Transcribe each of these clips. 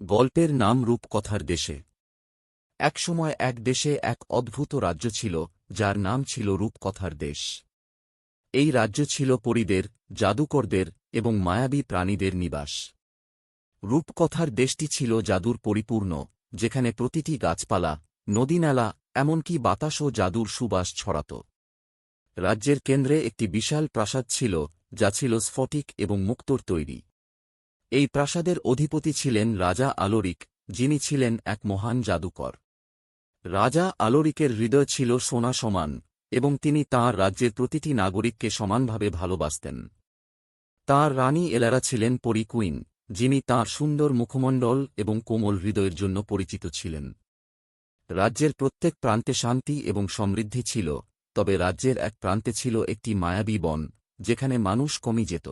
গল্পের নাম রূপকথার দেশে। একসময় এক দেশে এক অদ্ভুত রাজ্য ছিল, যার নাম ছিল রূপকথার দেশ। এই রাজ্য ছিল পরীদের, জাদুকরদের এবং মায়াবী প্রাণীদের নিবাস। রূপকথার দেশটি ছিল জাদুর পরিপূর্ণ, যেখানে প্রতিটি গাছপালা, নদীনালা, এমনকি বাতাসও জাদুর সুবাস ছড়াত। রাজ্যের কেন্দ্রে একটি বিশাল প্রাসাদ ছিল, যা ছিল স্ফটিক এবং মুক্তোর তৈরি। এই প্রাসাদের অধিপতি ছিলেন রাজা আলোরিক, যিনি ছিলেন এক মহান জাদুকর। রাজা আলোরিকের হৃদয় ছিল সোনা সমান, এবং তিনি তাঁর রাজ্যের প্রতিটি নাগরিককে সমানভাবে ভালোবাসতেন। তাঁর রানী এলারা ছিলেন পরী কুইন, যিনি তাঁর সুন্দর মুখমণ্ডল এবং কোমল হৃদয়ের জন্য পরিচিত ছিলেন। রাজ্যের প্রত্যেক প্রান্তে শান্তি এবং সমৃদ্ধি ছিল, তবে রাজ্যের এক প্রান্তে ছিল একটি মায়াবী বন, যেখানে মানুষ কমে যেত।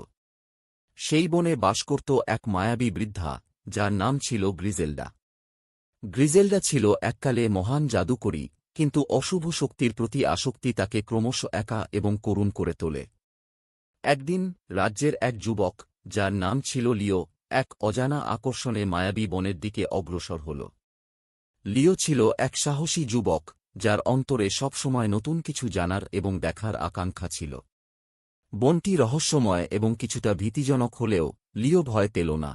সেই বনে বাস করত এক মায়াবী বৃদ্ধা, যার নাম ছিল গ্রিজেলডা। গ্রিজেলডা ছিল এককালে মহান জাদুকরী, কিন্তু অশুভ শক্তির প্রতি আসক্তি তাকে ক্রমশ একা এবং করুণ করে তোলে। একদিন রাজ্যের এক যুবক, যার নাম ছিল লিও, এক অজানা আকর্ষণে মায়াবী বনের দিকে অগ্রসর হল। লিও ছিল এক সাহসী যুবক, যার অন্তরে সবসময় নতুন কিছু জানার এবং দেখার আকাঙ্ক্ষা ছিল। বনটি রহস্যময় এবং কিছুটা ভীতিজনক হলেও লিও ভয় পেল না।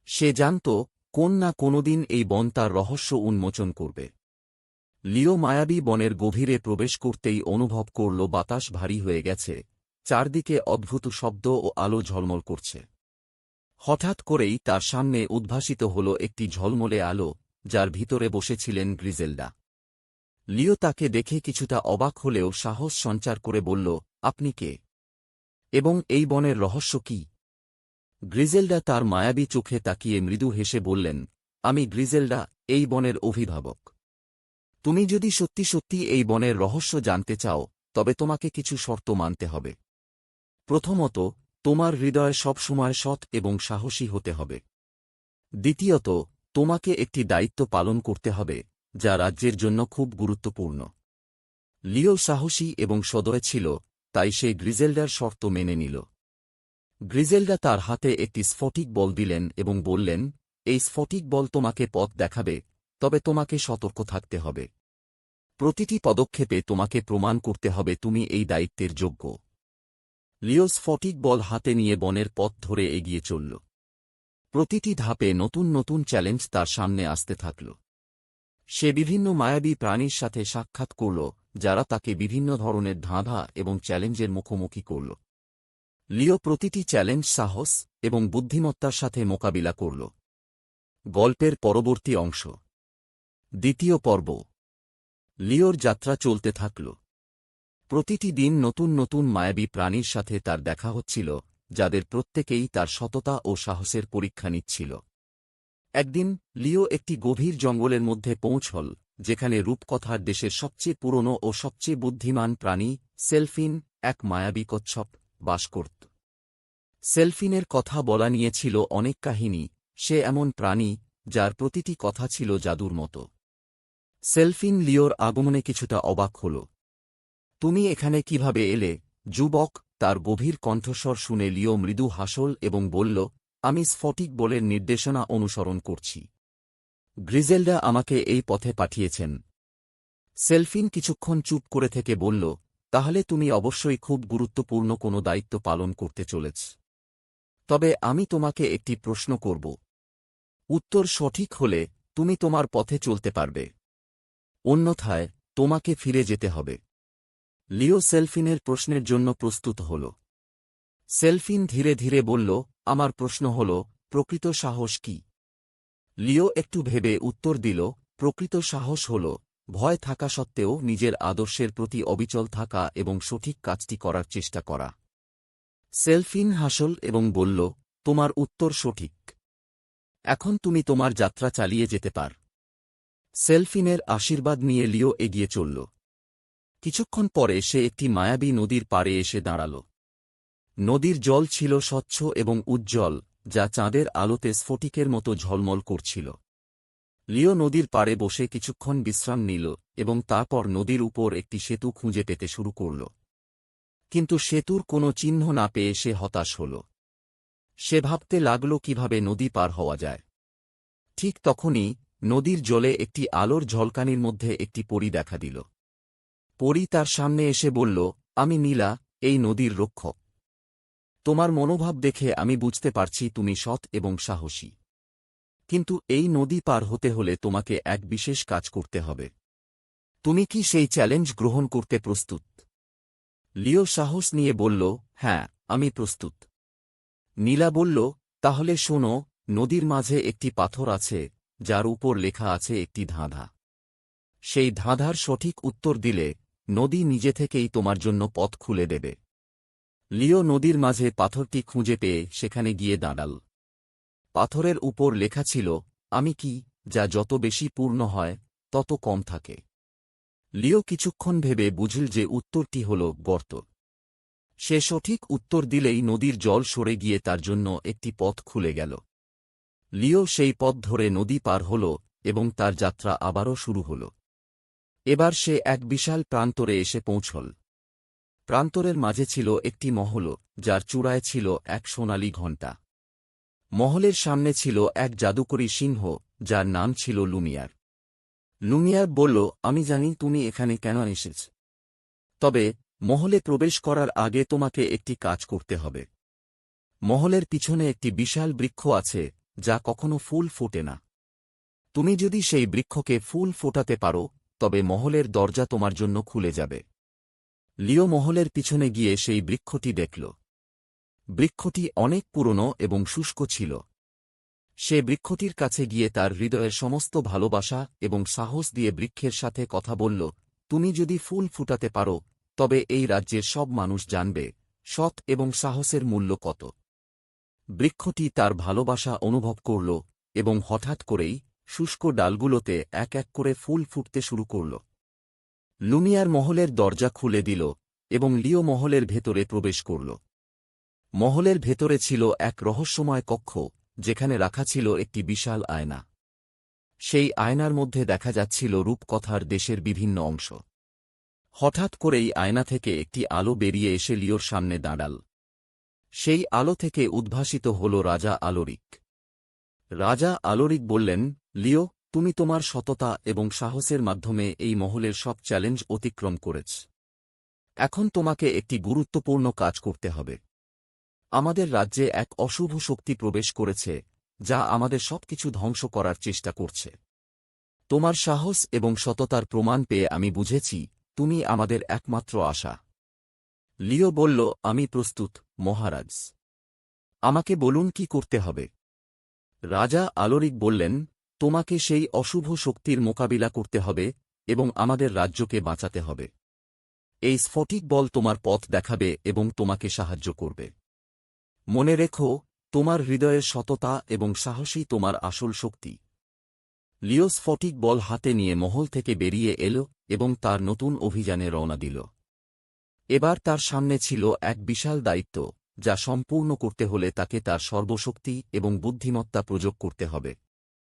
সে জানত, কোন না কোনোদিন এই বন তার রহস্য উন্মোচন করবে। লিও মায়াবী বনের গভীরে প্রবেশ করতেই অনুভব করল বাতাস ভারী হয়ে গেছে, চারদিকে অদ্ভুত শব্দ ও আলো ঝলমল করছে। হঠাৎ করেই তার সামনে উদ্ভাসিত হল একটি ঝলমলে আলো, যার ভিতরে বসেছিলেন গ্রিজেলডা। লিও তাকে দেখে কিছুটা অবাক হলেও সাহস সঞ্চার করে বলল, আপনি কে? এবং এই বনের রহস্য কি? গ্রিজেলডা তার মায়াবী চোখে তাকিয়ে মৃদু হেসে বললেন, আমি গ্রিজেলডা, এই বনের অভিভাবক। তুমি যদি সত্যি সত্যি এই বনের রহস্য জানতে চাও, তবে তোমাকে কিছু শর্ত মানতে হবে। প্রথমত, তোমার হৃদয় সবসময় সৎ এবং সাহসী হতে হবে। দ্বিতীয়ত, তোমাকে একটি দায়িত্ব পালন করতে হবে, যা রাজ্যের জন্য খুব গুরুত্বপূর্ণ। লিও সাহসী এবং সদয় ছিল, তাই সে গ্রিজেলডার শর্ত মেনে নিল। গ্রিজেলডা তার হাতে একটি স্ফটিক বল দিলেন এবং বললেন, এই স্ফটিক বল তোমাকে পথ দেখাবে, তবে তোমাকে সতর্ক থাকতে হবে। প্রতিটি পদক্ষেপে তোমাকে প্রমাণ করতে হবে তুমি এই দায়িত্বের যোগ্য। লিও স্ফটিক বল হাতে নিয়ে বনের পথ ধরে এগিয়ে চলল। প্রতিটি ধাপে নতুন নতুন চ্যালেঞ্জ তার সামনে আসতে থাকল। সে বিভিন্ন মায়াবী প্রাণীর সাথে সাক্ষাৎ করল, যারা তাকে বিভিন্ন ধরনের ধাঁধা এবং চ্যালেঞ্জের মুখোমুখি করল। লিও প্রতিটি চ্যালেঞ্জ সাহস এবং বুদ্ধিমত্তার সাথে মোকাবিলা করল। গল্পের পরবর্তী অংশ। দ্বিতীয় পর্ব। লিওর যাত্রা চলতে থাকল। প্রতিটি দিন নতুন নতুন মায়াবী প্রাণীর সাথে তার দেখা হচ্ছিল, যাদের প্রত্যেকেই তার সততা ও সাহসের পরীক্ষা নিচ্ছিল। একদিন লিও একটি গভীর জঙ্গলের মধ্যে পৌঁছল, যেখানে রূপকথার দেশের সবচেয়ে পুরনো ও সবচেয়ে বুদ্ধিমান প্রাণী সেলফিন, এক মায়াবী কচ্ছপ, বাস করত। সেলফিনের কথা বলা নিয়েছিল অনেক কাহিনী। সে এমন প্রাণী, যার প্রতিটি কথা ছিল জাদুর মতো। সেলফিন লিওর আগমনে কিছুটা অবাক হল। তুমি এখানে কিভাবে এলে, যুবক? তার গভীর কণ্ঠস্বর শুনে লিও মৃদু হাসল এবং বলল, আমি স্ফটিক বলের নির্দেশনা অনুসরণ করছি। গ্রিজেলডা আমাকে এই পথে পাঠিয়েছেন। সেলফিন কিছুক্ষণ চুপ করে থেকে বলল, তাহলে তুমি অবশ্যই খুব গুরুত্বপূর্ণ কোনো দায়িত্ব পালন করতে চলেছ। তবে আমি তোমাকে একটি প্রশ্ন করব। উত্তর সঠিক হলে তুমি তোমার পথে চলতে পারবে, অন্যথায় তোমাকে ফিরে যেতে হবে। লিও সেলফিনের প্রশ্নের জন্য প্রস্তুত হল। সেলফিন ধীরে ধীরে বলল, আমার প্রশ্ন হল, প্রকৃত সাহস কি? লিও একটু ভেবে উত্তর দিল, প্রকৃত সাহস হল ভয় থাকা সত্ত্বেও নিজের আদর্শের প্রতি অবিচল থাকা এবং সঠিক কাজটি করার চেষ্টা করা। সেলফিন হাসল এবং বলল, তোমার উত্তর সঠিক। এখন তুমি তোমার যাত্রা চালিয়ে যেতে পার। সেলফিনের আশীর্বাদ নিয়ে লিও এগিয়ে চলল। কিছুক্ষণ পরে সে একটি মায়াবী নদীর পাড়ে এসে দাঁড়াল। নদীর জল ছিল স্বচ্ছ এবং উজ্জ্বল, যা চাঁদের আলোতে স্ফটিকের মতো ঝলমল করছিল। লিও নদীর পাড়ে বসে কিছুক্ষণ বিশ্রাম নিল এবং তারপর নদীর উপর একটি সেতু খুঁজে পেতে শুরু করল। কিন্তু সেতুর কোনো চিহ্ন না পেয়ে সে হতাশ হল। সে ভাবতে লাগল কিভাবে নদী পার হওয়া যায়। ঠিক তখনই নদীর জলে একটি আলোর ঝলকানির মধ্যে একটি পরী দেখা দিল। পরী তার সামনে এসে বলল, আমি নীলা, এই নদীর রক্ষক। তোমার মনোভাব দেখে আমি বুঝতে পারছি তুমি সৎ এবং সাহসী। কিন্তু এই নদী পার হতে হলে তোমাকে এক বিশেষ কাজ করতে হবে। তুমি কি সেই চ্যালেঞ্জ গ্রহণ করতে প্রস্তুত? লিও সাহস নিয়ে বলল, হ্যাঁ, আমি প্রস্তুত। নীলা বলল, তাহলে শোনো, নদীর মাঝে একটি পাথর আছে যার উপর লেখা আছে একটি ধাঁধা। সেই ধাঁধার সঠিক উত্তর দিলে নদী নিজে থেকেই তোমার জন্য পথ খুলে দেবে। লিও নদীর মাঝে পাথরটি খুঁজে পেয়ে সেখানে গিয়ে দাঁড়াল। পাথরের উপর লেখা ছিল, আমি কি, যা যত বেশি পূর্ণ হয় তত কম থাকে। লিও কিছুক্ষণ ভেবে বুঝল যে উত্তরটি হল গর্ত। সে সঠিক উত্তর দিলেই নদীর জল সরে গিয়ে তার জন্য একটি পথ খুলে গেল। লিও সেই পথ ধরে নদী পার হল এবং তার যাত্রা আবারও শুরু হল। এবার সে এক বিশাল প্রান্তরে এসে পৌঁছল। প্রান্তরের মাঝে ছিল একটি মহল, যার চূড়ায় ছিল এক সোনালী ঘণ্টা। মহলের সামনে ছিল এক জাদুকরী সিংহ, যার নাম ছিল লুমিয়ার। লুমিয়ার বলল, আমি জানি তুমি এখানে কেন এসেছ। তবে মহলে প্রবেশ করার আগে তোমাকে একটি কাজ করতে হবে। মহলের পিছনে একটি বিশাল বৃক্ষ আছে যা কখনো ফুল ফোটে না। তুমি যদি সেই বৃক্ষকে ফুল ফোটাতে পারো তবে মহলের দরজা তোমার জন্য খুলে যাবে। লিও মহলের পিছনে গিয়ে সেই বৃক্ষটি দেখল। বৃক্ষটি অনেক পুরনো এবং শুষ্ক ছিল। সে বৃক্ষটির কাছে গিয়ে তার হৃদয়ের সমস্ত ভালোবাসা এবং সাহস দিয়ে বৃক্ষের সাথে কথা বলল, তুমি যদি ফুল ফুটাতে পারো তবে এই রাজ্যের সব মানুষ জানবে সৎ এবং সাহসের মূল্য কত। বৃক্ষটি তার ভালোবাসা অনুভব করল এবং হঠাৎ করেই শুষ্ক ডালগুলোতে এক এক করে ফুল ফুটতে শুরু করল। লুমিয়ার মহলের দরজা খুলে দিল এবং লিও মহলের ভেতরে প্রবেশ করল। মহলের ভেতরে ছিল এক রহস্যময় কক্ষ, যেখানে রাখা ছিল একটি বিশাল আয়না। সেই আয়নার মধ্যে দেখা যাচ্ছিল রূপকথার দেশের বিভিন্ন অংশ। হঠাৎ করেই আয়না থেকে একটি আলো বেরিয়ে এসে লিওর সামনে দাঁড়াল। সেই আলো থেকে উদ্ভাসিত হল রাজা আলোরিক। রাজা আলোরিক বললেন, লিও, তুমি তোমার সততা এবং সাহসের মাধ্যমে এই মহলের সব চ্যালেঞ্জ অতিক্রম করেছ। এখন তোমাকে একটি গুরুত্বপূর্ণ কাজ করতে হবে। আমাদের রাজ্যে এক অশুভ শক্তি প্রবেশ করেছে যা আমাদের সবকিছু ধ্বংস করার চেষ্টা করছে। তোমার সাহস এবং সততার প্রমাণ পেয়ে আমি বুঝেছি তুমি আমাদের একমাত্র আশা। লিও বলল, আমি প্রস্তুত, মহারাজ। আমাকে বলুন কি করতে হবে। রাজা আলোরিক বললেন, তোমাকে সেই অশুভ শক্তির মোকাবিলা করতে হবে এবং আমাদের রাজ্যকে বাঁচাতে হবে। এই স্ফটিক বল তোমার পথ দেখাবে এবং তোমাকে সাহায্য করবে। মনে রেখো, তোমার হৃদয়ের সততা এবং সাহসই তোমার আসল শক্তি। লিও স্ফটিক বল হাতে নিয়ে মহল থেকে বেরিয়ে এল এবং তার নতুন অভিযানে রওনা দিল। এবার তার সামনে ছিল এক বিশাল দায়িত্ব, যা সম্পূর্ণ করতে হলে তাকে তার সর্বশক্তি এবং বুদ্ধিমত্তা প্রয়োগ করতে হবে।